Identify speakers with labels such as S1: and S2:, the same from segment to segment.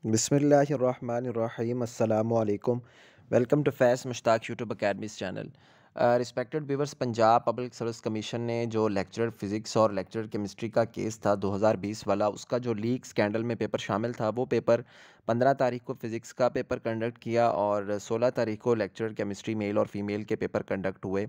S1: बिस्मिल्लाहिर्रहमानिर्रहीम अस्सलामुअलैकुम। Welcome to Faiz Mushtaq YouTube academy's channel. Respected viewers, Punjab public service commission ने जो लेक्चरर फ़िज़िक्स और लेक्चरर केमिस्ट्री का केस था 2020 वाला, उसका जो लीक स्कैंडल में पेपर शामिल था, वो पेपर 15 तारीख को फ़िज़िक्स का पेपर कंडक्ट किया और 16 तारीख को लेक्चरर केमिस्ट्री मेल और फीमेल के पेपर कंडक्ट हुए।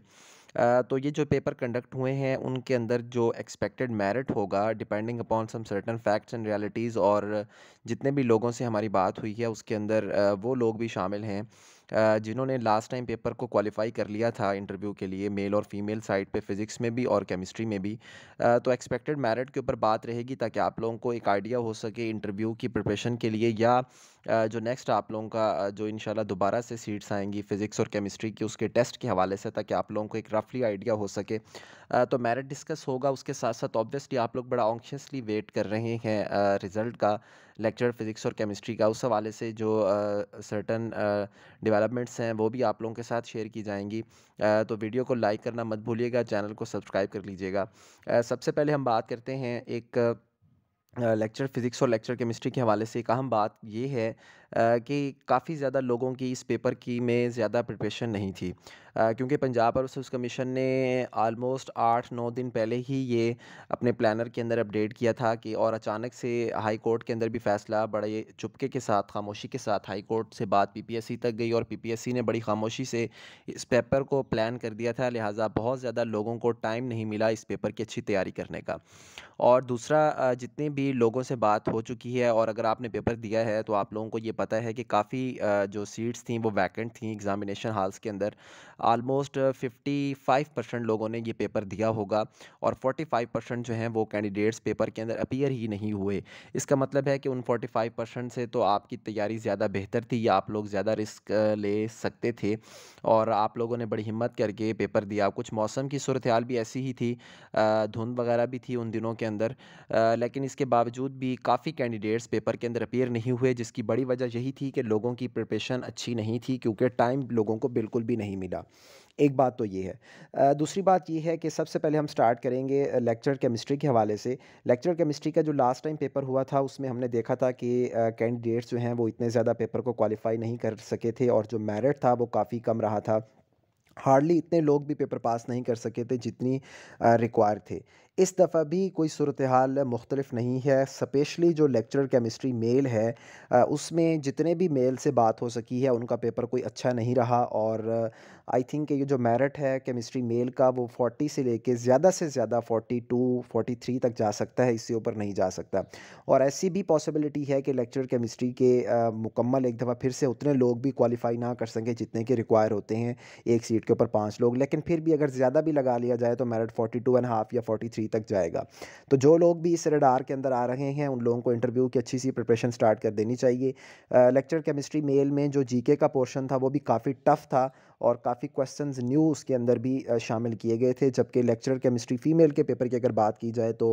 S1: तो ये जो पेपर कंडक्ट हुए हैं, उनके अंदर जो एक्सपेक्टेड मेरिट होगा depending upon some certain facts and realities, और जितने भी लोगों से हमारी बात हुई है उसके अंदर वो लोग भी शामिल हैं जिन्होंने लास्ट टाइम पेपर को क्वालिफाई कर लिया था इंटरव्यू के लिए, मेल और फीमेल साइड पे फ़िज़िक्स में भी और केमिस्ट्री में भी। तो एक्सपेक्टेड मेरिट के ऊपर बात रहेगी ताकि आप लोगों को एक आइडिया हो सके इंटरव्यू की प्रिपरेशन के लिए, या जो नेक्स्ट आप लोगों का जो इंशाल्लाह दोबारा से सीट्स आएंगी फ़िज़िक्स और केमिस्ट्री की, उसके टेस्ट के हवाले से, ताकि आप लोगों को एक रफली आइडिया हो सके। तो मेरिट डिस्कस होगा, उसके साथ साथ ऑब्वियसली आप लोग बड़ा ऑन्शियसली वेट कर रहे हैं रिज़ल्ट का, लेक्चर फ़िज़िक्स और केमिस्ट्री का। उस हवाले से जो सर्टन डेवलपमेंट्स हैं वो भी आप लोगों के साथ शेयर की जाएंगी। तो वीडियो को लाइक करना मत भूलिएगा, चैनल को सब्सक्राइब कर लीजिएगा। सबसे पहले हम बात करते हैं एक लेक्चर फ़िज़िक्स और लेक्चर केमिस्ट्री के हवाले से। एक अहम बात ये है कि काफ़ी ज़्यादा लोगों की इस पेपर की में ज़्यादा प्रिपरेशन नहीं थी, क्योंकि पंजाब पब्लिक सर्विस कमीशन ने ऑलमोस्ट 8-9 दिन पहले ही ये अपने प्लानर के अंदर अपडेट किया था कि, और अचानक से हाई कोर्ट के अंदर भी फ़ैसला बड़े चुपके के साथ, खामोशी के साथ हाई कोर्ट से बात पीपीएससी तक गई और पीपीएससी ने बड़ी खामोशी से इस पेपर को प्लान कर दिया था। लिहाजा बहुत ज़्यादा लोगों को टाइम नहीं मिला इस पेपर की अच्छी तैयारी करने का। और दूसरा, जितने भी लोगों से बात हो चुकी है और अगर आपने पेपर दिया है तो आप लोगों को ये पता है कि काफ़ी जो सीट्स थी वो वैकेंट थी एग्ज़ामिनेशन हॉल्स के अंदर। ऑलमोस्ट 55% लोगों ने ये पेपर दिया होगा और 45% जो हैं वो कैंडिडेट्स पेपर के अंदर अपीयर ही नहीं हुए। इसका मतलब है कि उन 45% से तो आपकी तैयारी ज़्यादा बेहतर थी, या आप लोग ज़्यादा रिस्क ले सकते थे और आप लोगों ने बड़ी हिम्मत करके पेपर दिया। कुछ मौसम की सूरत हाल भी ऐसी ही थी, धुंध वगैरह भी थी उन दिनों के अंदर, लेकिन इसके बावजूद भी काफ़ी कैंडिडेट्स पेपर के अंदर अपीयर नहीं हुए, जिसकी बड़ी वजह यही थी कि लोगों की प्रिपरेशन अच्छी नहीं थी, क्योंकि टाइम लोगों को बिल्कुल भी नहीं मिला। एक बात तो ये है। दूसरी बात ये है कि सबसे पहले हम स्टार्ट करेंगे लेक्चर केमिस्ट्री के हवाले से। लेक्चर केमिस्ट्री का जो लास्ट टाइम पेपर हुआ था उसमें हमने देखा था कि कैंडिडेट्स जो हैं वो इतने ज़्यादा पेपर को क्वालिफाई नहीं कर सके थे और जो मेरिट था वो काफ़ी कम रहा था। हार्डली इतने लोग भी पेपर पास नहीं कर सके थे जितनी रिक्वायर थे। इस दफ़ा भी कोई सूरत हाल मुख्तलिफ नहीं है, स्पेशली जो लेक्चरर केमिस्ट्री मेल है, उसमें जितने भी मेल से बात हो सकी है उनका पेपर कोई अच्छा नहीं रहा, और आई थिंक ये जो मेरिट है केमिस्ट्री मेल का वो 40 से ज़्यादा 42 43 तक जा सकता है, इससे ऊपर नहीं जा सकता। और ऐसी भी पॉसिबिलिटी है कि लेक्चरर केमिस्ट्री के मुकम्मल एक दफ़ा फिर से उतने लोग भी क्वालिफाई ना कर सकें जितने के रिक्वायर होते हैं, एक सीट के ऊपर 5 लोग। लेकिन फिर भी अगर ज़्यादा भी लगा लिया जाए तो मेरिट 42 एंड हाफ या 43 तक जाएगा। तो जो लोग भी इस रडार के अंदर आ रहे हैं उन लोगों को इंटरव्यू की अच्छी सी प्रिपरेशन स्टार्ट कर देनी चाहिए। लेक्चर केमिस्ट्री मेल में जो जीके का पोर्शन था वो भी काफ़ी टफ था और काफ़ी क्वेश्चंस न्यू उसके अंदर भी शामिल किए गए थे, जबकि लेक्चरर केमिस्ट्री फ़ीमेल के पेपर की अगर बात की जाए तो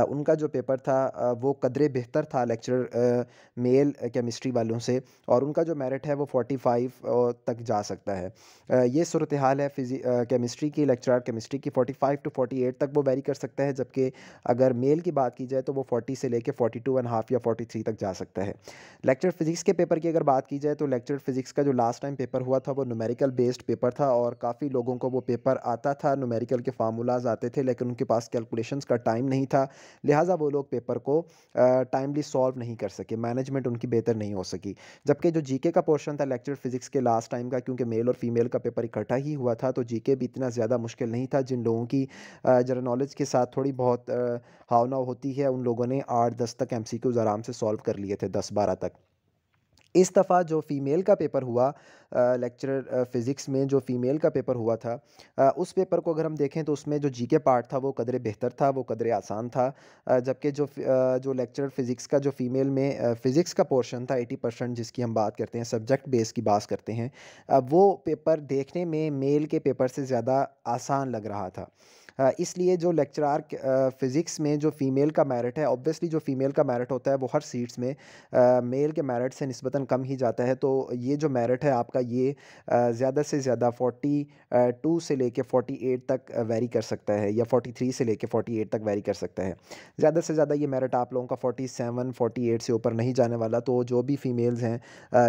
S1: उनका जो पेपर था वो कदरे बेहतर था लेक्चरर मेल केमिस्ट्री वालों से, और उनका जो मेरिट है वो 45 तक जा सकता है। ये सूरत हाल है केमिस्ट्री की, लेक्चरर केमिस्ट्री की 45 टू 48 तक वो वेरी कर सकता है, जबकि अगर मेल की बात की जाए तो वो 40 से लेके 42 एंड हाफ या 43 तक जा सकता है। लेक्चर फिजिक्स के पेपर की अगर बात की जाए तो लेक्चर फिजिक्स का जो लास्ट टाइम पेपर हुआ था वो न्यूमेरिकल बेस्ड पेपर था, और काफ़ी लोगों को वो पेपर आता था, न्यूमेरिकल के फार्मूलाज आते थे, लेकिन उनके पास कैलकुलेशंस का टाइम नहीं था। लिहाजा वो लोग पेपर को टाइमली सॉल्व नहीं कर सके, मैनेजमेंट उनकी बेहतर नहीं हो सकी। जबकि जो जीके का पोर्शन था लेक्चर फिजिक्स के लास्ट टाइम का, क्योंकि मेल और फीमेल का पेपर इकट्ठा ही हुआ था, तो जीके भी इतना ज़्यादा मुश्किल नहीं था। जिन लोगों की जनरल नॉलेज के साथ थोड़ी बहुत हाव नाव होती है उन लोगों ने 8-10 तक एमसीक्यूज आराम से सॉल्व कर लिए थे, 10-12 तक। इस दफ़ा जो फ़ीमेल का पेपर हुआ, लेक्चरर फ़िज़िक्स में जो फ़ीमेल का पेपर हुआ था, उस पेपर को अगर हम देखें तो उसमें जो जीके पार्ट था वो कदरे बेहतर था, वो कदरे आसान था। जबकि जो लेक्चरर फ़िज़िक्स का जो फ़ीमेल में फ़िज़िक्स का पोर्शन था 80% जिसकी हम बात करते हैं, सब्जेक्ट बेस की बात करते हैं, वो पेपर देखने में मेल के पेपर से ज़्यादा आसान लग रहा था। इसलिए जो लेक्चरार फ़िज़िक्स में जो फ़ीमेल का मेरिट है, ऑब्वियसली जो फ़ीमेल का मेरिट होता है वो हर सीट्स में मेल के मेरिट से निस्बतन कम ही जाता है। तो ये जो मेरिट है आपका, ये ज़्यादा से ज़्यादा 42 से लेके 48 तक वेरी कर सकता है, या 43 से लेके 48 तक वेरी कर सकता है। ज़्यादा से ज़्यादा ये मेरिट आप लोगों का 47 48 से ऊपर नहीं जाने वाला। तो जो भी फ़ीमेल्स हैं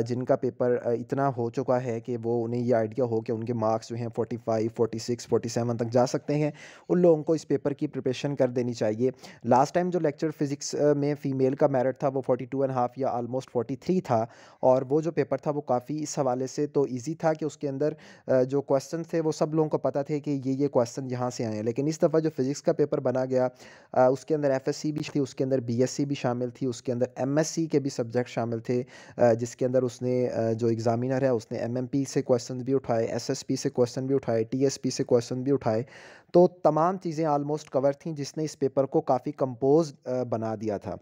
S1: जिनका पेपर इतना हो चुका है कि वो उन्हें ये आइडिया हो कि उनके मार्क्स जो हैं 45 46 47 तक जा सकते हैं, उन लोगों को इस पेपर की प्रिपरेशन कर देनी चाहिए। लास्ट टाइम जो लेक्चर फ़िज़िक्स में फ़ीमेल का मेरिट था वो 42 एंड हाफ़ या ऑलमोस्ट 43 था, और वो जो पेपर था वो काफ़ी इस हवाले से तो ईज़ी था कि उसके अंदर जो क्वेश्चन थे वो सब लोगों को पता थे कि ये क्वेश्चन यहाँ से आए हैं। लेकिन इस दफ़ा जो फ़िज़िक्स का पेपर बना गया, उसके अंदर एफएससी भी थी, उसके अंदर बीएससी भी शामिल थी, उसके अंदर एमएससी के भी सब्जेक्ट शामिल थे, जिसके अंदर उसने जो एग्ज़ामिनर है उसने एमएमपी से क्वेश्चन भी उठाए, एसएसपी से क्वेश्चन भी उठाए, टीएसपी से क्वेश्चन भी उठाए। तो तमाम चीज़ें ऑलमोस्ट कवर थीं, जिसने इस पेपर को काफ़ी कंपोज़ बना दिया था।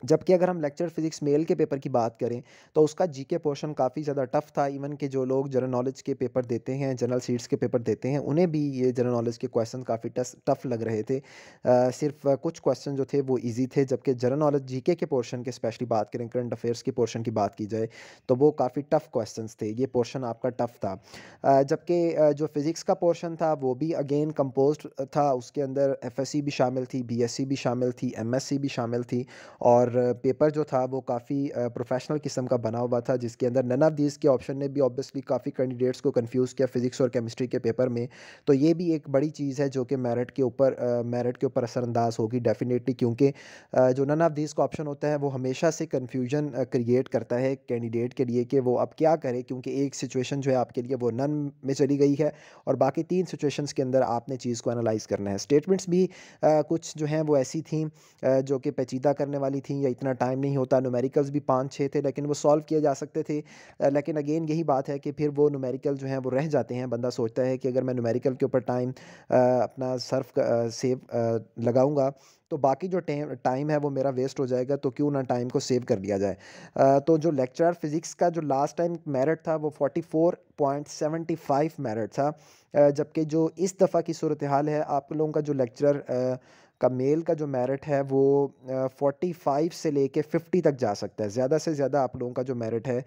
S1: जबकि अगर हम लेक्चर फिजिक्स मेल के पेपर की बात करें, तो उसका जीके पोर्शन काफ़ी ज़्यादा टफ था। इवन कि जो लोग जनरल नॉलेज के पेपर देते हैं, जनरल सीट्स के पेपर देते हैं, उन्हें भी ये जनरल नॉलेज के क्वेश्चन काफ़ी टफ लग रहे थे। सिर्फ कुछ क्वेश्चन जो थे वो इजी थे, जबकि जनरल नॉलेज जीके के पोर्शन की स्पेशली बात करें, करंट अफेयर्स के पोर्शन की बात की जाए, तो वो काफ़ी टफ क्वेश्चंस थे। ये पोर्शन आपका टफ था। जबकि जो फिज़िक्स का पोर्शन था वो भी अगेन कंपोज्ड था। उसके अंदर एफएससी भी शामिल थी, बीएससी भी शामिल थी, एमएससी भी शामिल थी, और पेपर जो था वो काफ़ी प्रोफेशनल किस्म का बना हुआ था, जिसके अंदर नन ऑफ दीज़ के ऑप्शन ने भी ऑब्वियसली काफ़ी कैंडिडेट्स को कंफ्यूज किया फिज़िक्स और केमिस्ट्री के पेपर में। तो ये भी एक बड़ी चीज़ है जो कि मेरिट के ऊपर असरअंदाज होगी डेफिनेटली, क्योंकि जो नन ऑफ दीज़ का ऑप्शन होता है वो हमेशा से कन्फ्यूजन क्रिएट करता है कैंडिडेट के लिए कि वो अब क्या करे, क्योंकि एक सिचुएशन जो है आपके लिए वो नन में चली गई है, और बाकी 3 सिचुएशंस के अंदर आपने चीज़ को एनालाइज़ करना है। स्टेटमेंट्स भी कुछ जो हैं वो ऐसी थी जो कि पेचीदा करने वाली थी, या इतना टाइम नहीं होता। न्यूमेरिकल्स भी 5-6 थे, लेकिन वो सॉल्व किए जा सकते थे। लेकिन अगेन यही बात है कि फिर वो न्यूमेरिकल जो हैं वो रह जाते हैं। बंदा सोचता है कि अगर मैं न्यूमेरिकल के ऊपर टाइम अपना सेव लगाऊंगा, तो बाकी जो टाइम है वो मेरा वेस्ट हो जाएगा, तो क्यों ना टाइम को सेव कर लिया जाए। तो जो लेक्चरर फिज़िक्स का जो लास्ट टाइम मेरिट था वो 44.75 मेरिट था। जबकि जो इस दफ़ा की सूरत हाल है, आप लोगों का जो लेक्चरर का मेल का जो मेरिट है वो 45 से लेके 50 तक जा सकता है। ज़्यादा से ज़्यादा आप लोगों का जो मेरिट है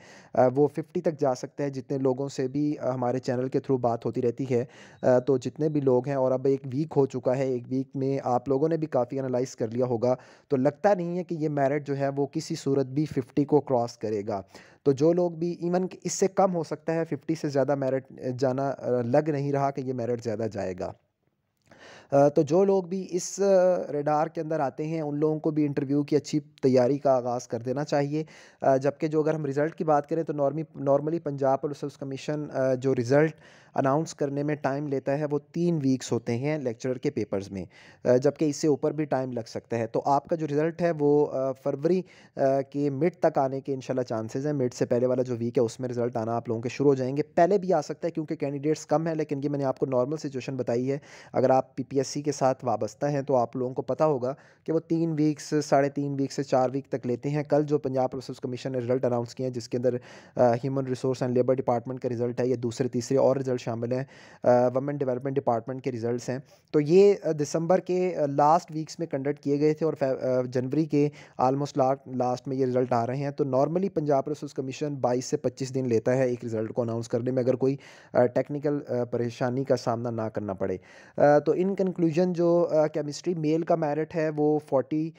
S1: वो 50 तक जा सकता है। जितने लोगों से भी हमारे चैनल के थ्रू बात होती रहती है, तो जितने भी लोग हैं, और अब 1 वीक हो चुका है, 1 वीक में आप लोगों ने भी काफ़ी एनालाइज़ कर लिया होगा, तो लगता नहीं है कि ये मेरिट जो है वो किसी सूरत भी 50 को क्रॉस करेगा। तो जो लोग भी इवन कि इससे कम हो सकता है, 50 से ज़्यादा मेरिट जाना लग नहीं रहा कि ये मेरिट ज़्यादा जाएगा। तो जो लोग भी इस रडार के अंदर आते हैं, उन लोगों को भी इंटरव्यू की अच्छी तैयारी का आगाज़ कर देना चाहिए। जबकि जो अगर हम रिज़ल्ट की बात करें, तो normally Punjab police service commission जो रिज़ल्ट अनाउंस करने में टाइम लेता है वो 3 वीक्स होते हैं लेक्चरर के पेपर्स में। जबकि इससे ऊपर भी टाइम लग सकता है। तो आपका जो रिज़ल्ट है वो फरवरी के मिड तक आने के इंशाल्लाह चांसेस हैं। मिड से पहले वाला जो वीक है उसमें रिज़ल्ट आना आप लोगों के शुरू हो जाएँगे। पहले भी आ सकता है क्योंकि कैंडिडेट्स कम हैं, लेकिन ये मैंने आपको नॉर्मल सिचुएशन बताई है। अगर आप पीपीएससी के साथ वाबस्ता हैं तो आप लोगों को पता होगा कि वो 3 वीक्स, साढ़े 3 वीक से 4 वीक तक लेते हैं। कल जो पंजाब पुलिस सर्विस कमीशन ने रिज़ल्ट अनाउंस किए हैं, जिसके अंदर human resource and labour department का रिज़ल्ट है, ये दूसरे तीसरे और रिज़ल्ट शामिल हैं, वुमेन डेवलपमेंट डिपार्टमेंट के रिज़ल्ट्स हैं। तो ये दिसंबर के लास्ट वीक्स में कंडक्ट किए गए थे, और जनवरी के ऑलमोस्ट लास्ट में ये रिज़ल्ट आ रहे हैं। तो normally Punjab police service commission 22 से 25 दिन लेता है एक रिज़ल्ट को अनाउंस करने में, अगर कोई टेक्निकल परेशानी का सामना ना करना पड़े। तो इन कंक्लूजन जो केमिस्ट्री मेल का मेरिट है वो 40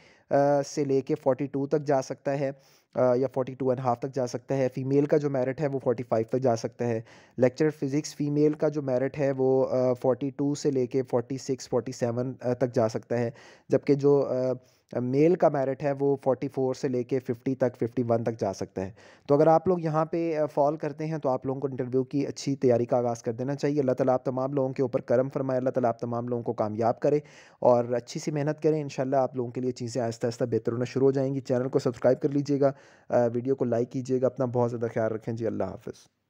S1: से लेके 42 तक जा सकता है, या 42 एंड हाफ तक जा सकता है। फ़ीमेल का जो मेरिट है वो 45 तक जा सकता है। लेक्चर फ़िज़िक्स फ़ीमेल का जो मेरिट है वो 42 से लेके 46 47 तक जा सकता है। जबकि जो मेल का मेरिट है वो 44 से लेके 50 तक 51 तक जा सकता है। तो अगर आप लोग यहाँ पे फ़ॉल करते हैं, तो आप लोगों को इंटरव्यू की अच्छी तैयारी का आगाज़ कर देना चाहिए। अल्लाह ताला आप तमाम लोगों के ऊपर करम फरमाए, अल्लाह ताला आप तमाम लोगों को कामयाब करे, और अच्छी सी मेहनत करें। इंशाल्लाह आप लोगों के लिए चीज़ें आहिस्ता-आहिस्ता बेहतर होना शुरू हो जाएँगी। चैनल को सब्सक्राइब कर लीजिएगा, वीडियो को लाइक कीजिएगा। अपना बहुत ज़्यादा ख़्याल रखें जी। अल्लाह हाफ़िज़।